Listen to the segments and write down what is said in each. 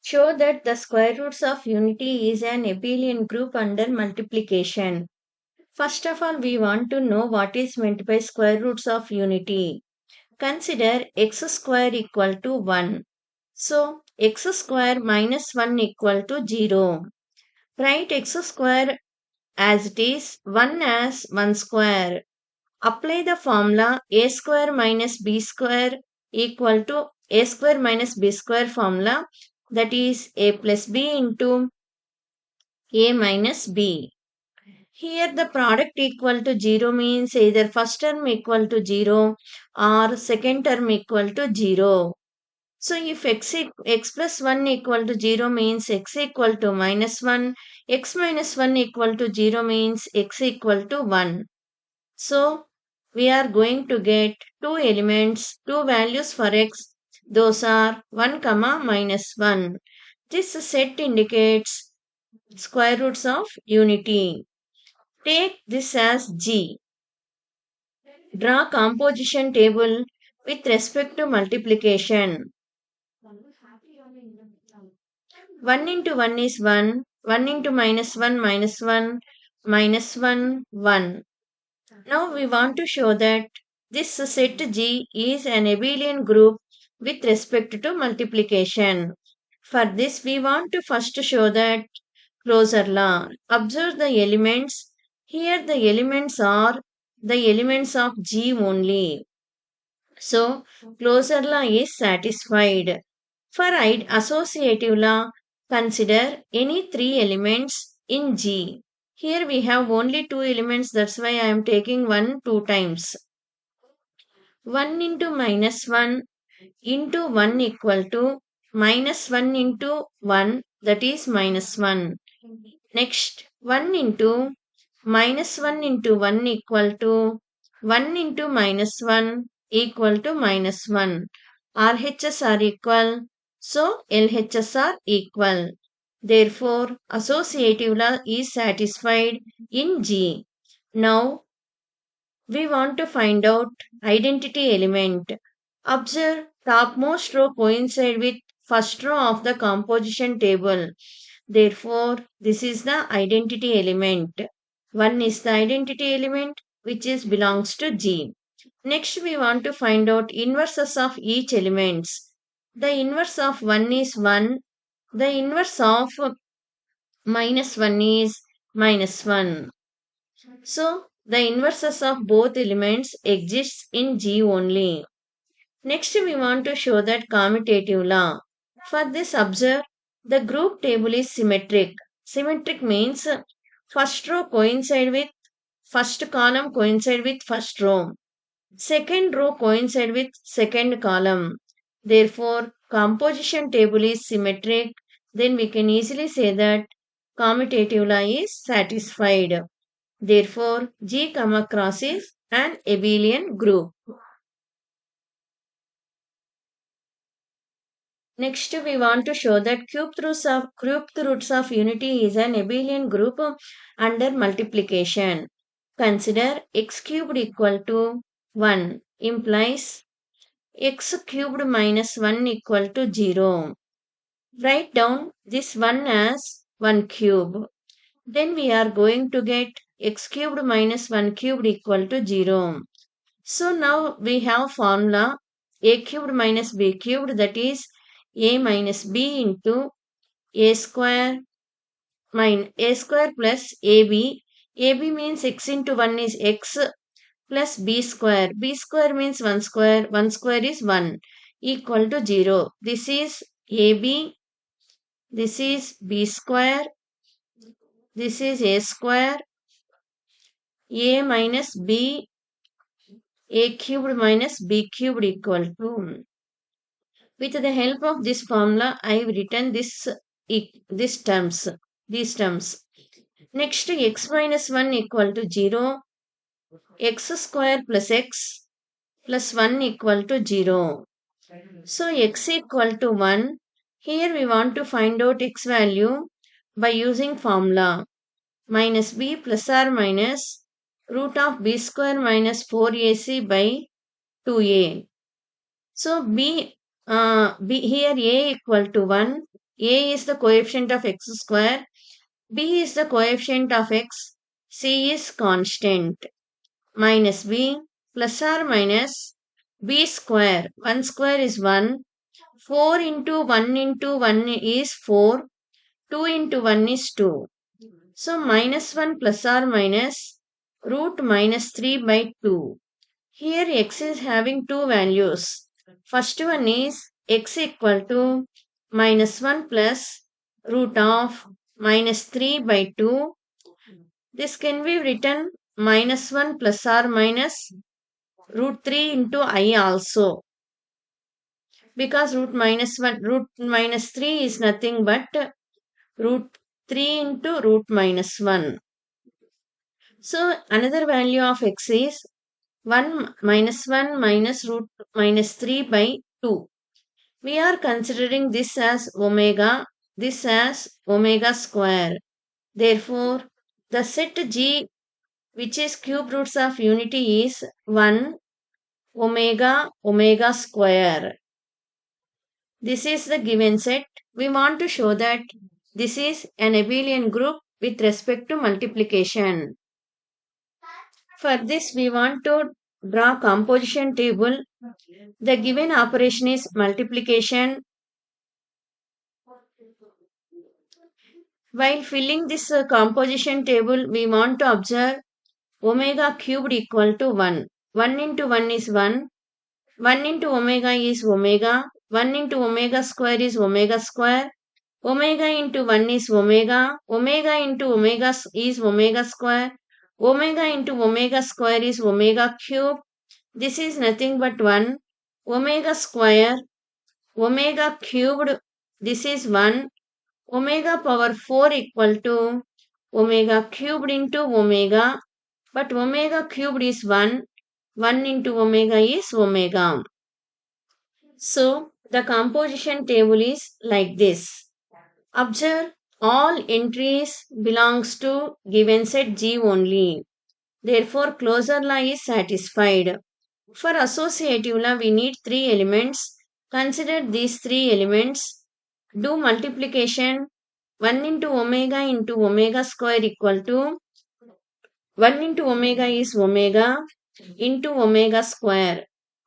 Show that the square roots of unity is an abelian group under multiplication. First of all, we want to know what is meant by square roots of unity. Consider x square equal to 1. So, x square minus 1 equal to 0. Write x square as it is, 1 as 1 square. Apply the formula a square minus b square equal to a square minus b square formula, that is a plus b into a minus b. Here the product equal to 0 means either first term equal to 0 or second term equal to 0. So if x plus 1 equal to 0 means x equal to minus 1, x minus 1 equal to 0 means x equal to 1. So we are going to get two elements, two values for x. Those are 1 comma minus 1. This set indicates square roots of unity. Take this as G. Draw composition table with respect to multiplication. 1 into 1 is 1, 1 into minus 1 minus 1, minus 1, 1. Now we want to show that this set G is an abelian group with respect to multiplication. For this we want to first show that closure law. Observe the elements. Here the elements are the elements of G only. So closure law is satisfied. For associative law, consider any three elements in G. Here we have only two elements, that's why I am taking 1 two times. 1 into minus 1 into 1 equal to minus 1 into 1, that is minus 1. Next 1 into minus 1 into 1 equal to 1 into minus 1 equal to minus 1. RHS are equal, so LHS are equal. Therefore, associative law is satisfied in G. Now, we want to find out identity element. Observe topmost row coincide with first row of the composition table. Therefore, this is the identity element. 1 is the identity element which belongs to G. Next, we want to find out inverses of each elements. The inverse of 1 is 1. The inverse of minus 1 is minus 1. So, the inverses of both elements exists in G only. Next, we want to show that commutative law. For this, observe the group table is symmetric. Symmetric means first row coincide with first column coincide with first row. Second row coincide with second column. Therefore, composition table is symmetric. Then we can easily say that commutative law is satisfied. Therefore, G comma cross is an abelian group. Next, we want to show that cubed roots of unity is an abelian group under multiplication. Consider x cubed equal to 1 implies x cubed minus 1 equal to 0. Write down this 1 as 1 cube. Then we are going to get x cubed minus 1 cubed equal to 0. So now we have formula a cubed minus b cubed, that is a minus b into a square minus a square plus ab. Ab means x into 1 is x plus b square. B square means 1 square. 1 square is 1 equal to 0. This is ab. This is b square. This is a square. A minus b, a cubed minus b cubed equal to. With the help of this formula, I have written these terms. Next, x minus 1 equal to 0, x square plus x plus 1 equal to 0. So, x equal to 1. Here we want to find out x value by using formula minus b plus or minus root of b square minus 4ac by 2a. So, b here a equal to 1, A is the coefficient of x square, B is the coefficient of x, C is constant. Minus B plus or minus B square. 1 square is 1. 4 into 1 is 4. 2 into 1 is 2. So minus 1 plus or minus root minus 3 by 2. Here x is having two values. First one is x equal to minus 1 plus root of minus 3 by 2. This can be written minus 1 plus or minus root 3 into I also. Because root minus 3 is nothing but root 3 into root minus 1. So another value of x is 1 minus root minus 3 by 2. We are considering this as omega, this as omega square. Therefore, the set G which is cube roots of unity is 1 omega square. This is the given set. We want to show that this is an abelian group with respect to multiplication. For this, we want to draw composition table. The given operation is multiplication. While filling this composition table, we want to observe omega cubed equal to 1. 1 into 1 is 1. 1 into omega is omega. 1 into omega square is omega square. Omega into 1 is omega. Omega into omega is omega square. Omega into omega square is omega cube. This is nothing but 1. Omega square. Omega cubed. This is 1. Omega power 4 equal to omega cubed into omega. But omega cubed is 1. 1 into omega is omega. So, the composition table is like this. Observe, all entries belongs to given set G only. Therefore, closure law is satisfied. For associative law, we need three elements. Consider these three elements. Do multiplication. 1 into omega square equal to 1 into omega is omega into omega square.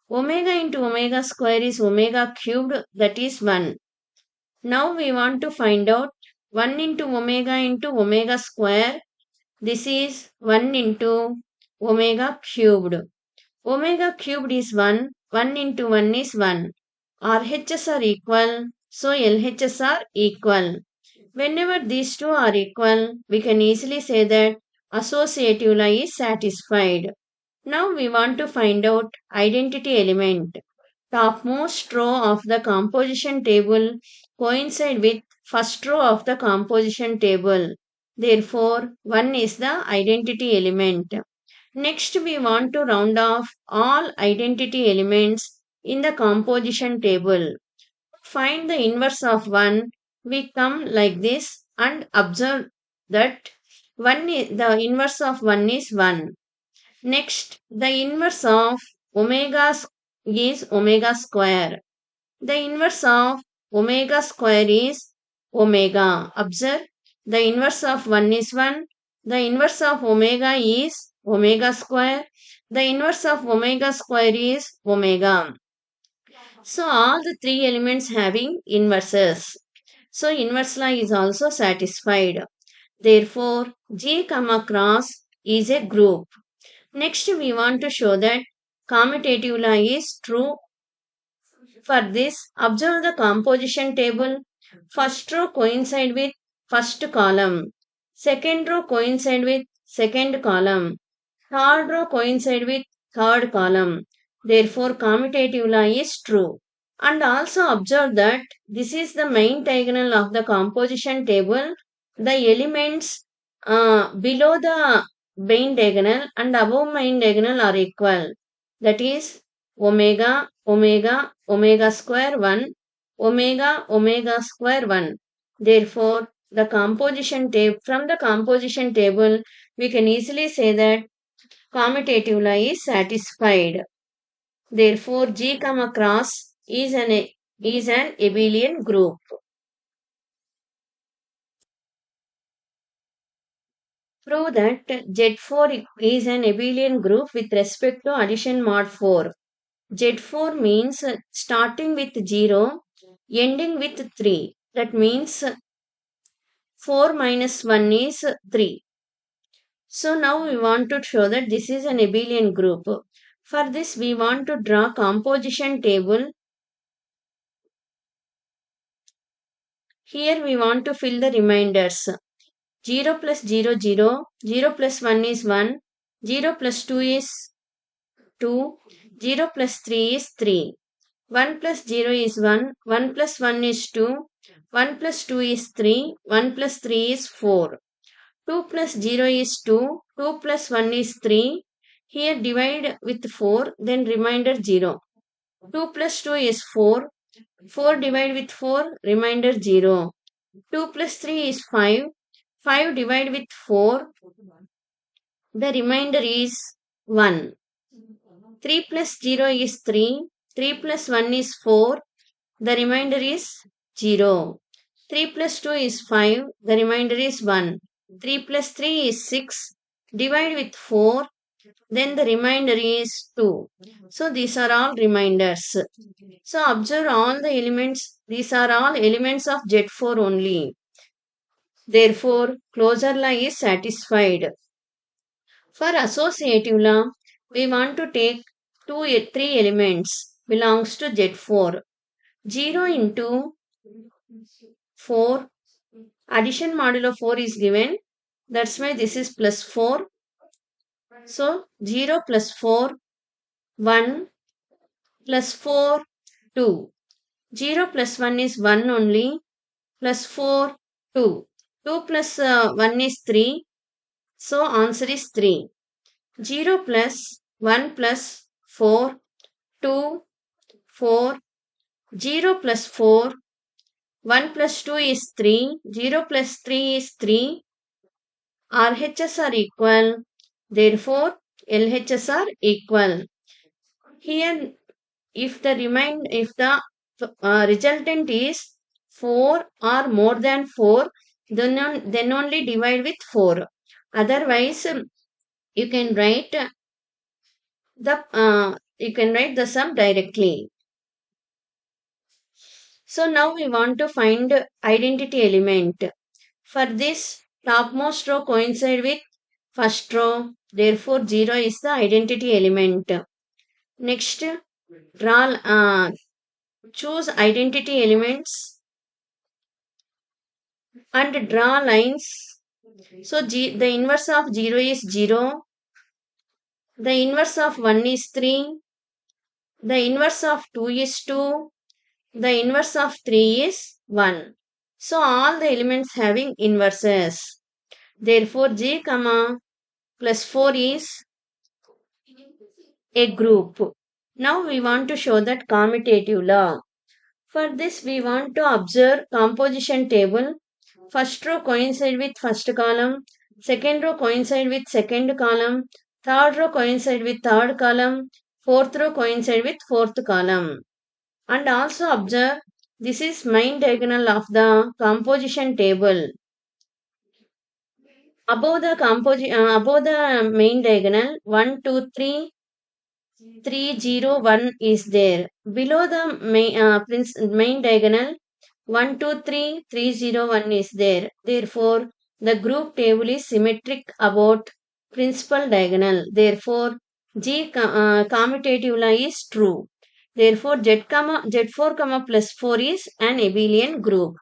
Omega into omega square is omega cubed, that is 1. Now we want to find out 1 into omega square. This is 1 into omega cubed. Omega cubed is 1. 1 into 1 is 1. RHS are equal, so LHS are equal. Whenever these two are equal, we can easily say that associative law is satisfied. Now we want to find out identity element. Topmost row of the composition table coincide with first row of the composition table. Therefore, 1 is the identity element. Next, we want to round off all identity elements in the composition table. Find the inverse of 1. We come like this and observe that the inverse of 1 is 1. Next, the inverse of omega is omega square. The inverse of omega square is omega. Observe, the inverse of 1 is 1. The inverse of omega is omega square. The inverse of omega square is omega. So, all the three elements having inverses. So, inverse law is also satisfied. Therefore, G comma cross is a group. Next, we want to show that commutative law is true. For this, observe the composition table. First row coincide with first column. Second row coincide with second column. Third row coincide with third column. Therefore, commutative law is true. And also observe that this is the main diagonal of the composition table. The elements below the main diagonal and above main diagonal are equal. That is omega, omega, omega square 1, omega square 1. Therefore, the composition table from the composition table, we can easily say that commutative law is satisfied. Therefore, G comma cross is an abelian group. Prove that Z4 is an abelian group with respect to addition mod 4. Z4 means starting with 0, ending with 3. That means 4 minus 1 is 3. So now we want to show that this is an abelian group. For this we want to draw composition table. Here we want to fill the reminders. 0 plus 0, 0, 0 plus 1 is 1, 0 plus 2 is 2, 0 plus 3 is 3. 1 plus 0 is 1, 1 plus 1 is 2, 1 plus 2 is 3, 1 plus 3 is 4. 2 plus 0 is 2, 2 plus 1 is 3. Here divide with 4, then remainder 0. 2 plus 2 is 4, 4 divide with 4, remainder 0. 2 plus 3 is 5, 5 divide with 4, the remainder is 1. 3 plus 0 is 3, 3 plus 1 is 4, the remainder is 0. 3 plus 2 is 5, the remainder is 1. 3 plus 3 is 6, divide with 4, then the remainder is 2. So these are all reminders. So observe all the elements, these are all elements of Z4 only. Therefore, closure law is satisfied. For associative law, we want to take 3 elements belongs to Z4. 0 into 4, addition modulo 4 is given. That's why this is plus 4. So 0 plus 4, 1 plus 4, 2. 0 plus 1 is 1 only, plus 4, 2. 2 plus 1 is 3. So answer is 3. 0 plus 1 plus 4, 2, 4. 0 plus 4, 1 plus 2 is 3, 0 plus 3 is 3. RHS are equal, therefore LHS are equal. Here, if the resultant is 4 or more than 4, then only divide with 4. Otherwise, you can write the sum directly. So now we want to find identity element. For this, topmost row coincide with first row. Therefore, 0 is the identity element. Next, choose identity elements and draw lines. So, the inverse of 0 is 0. The inverse of 1 is 3. The inverse of 2 is 2. The inverse of 3 is 1. So, all the elements having inverses. Therefore, G, plus 4 is a group. Now we want to show that commutative law. For this we want to observe composition table. First row coincide with first column, second row coincide with second column, third row coincide with third column, fourth row coincide with fourth column. And also observe this is main diagonal of the composition table. Above the main diagonal 1 2 3 3 0 1 is there. Below the main diagonal 1 2 3 3 0 1 is there. Therefore, the group table is symmetric about principal diagonal. Therefore, commutative law is true. Therefore, Z4, plus 4 is an abelian group.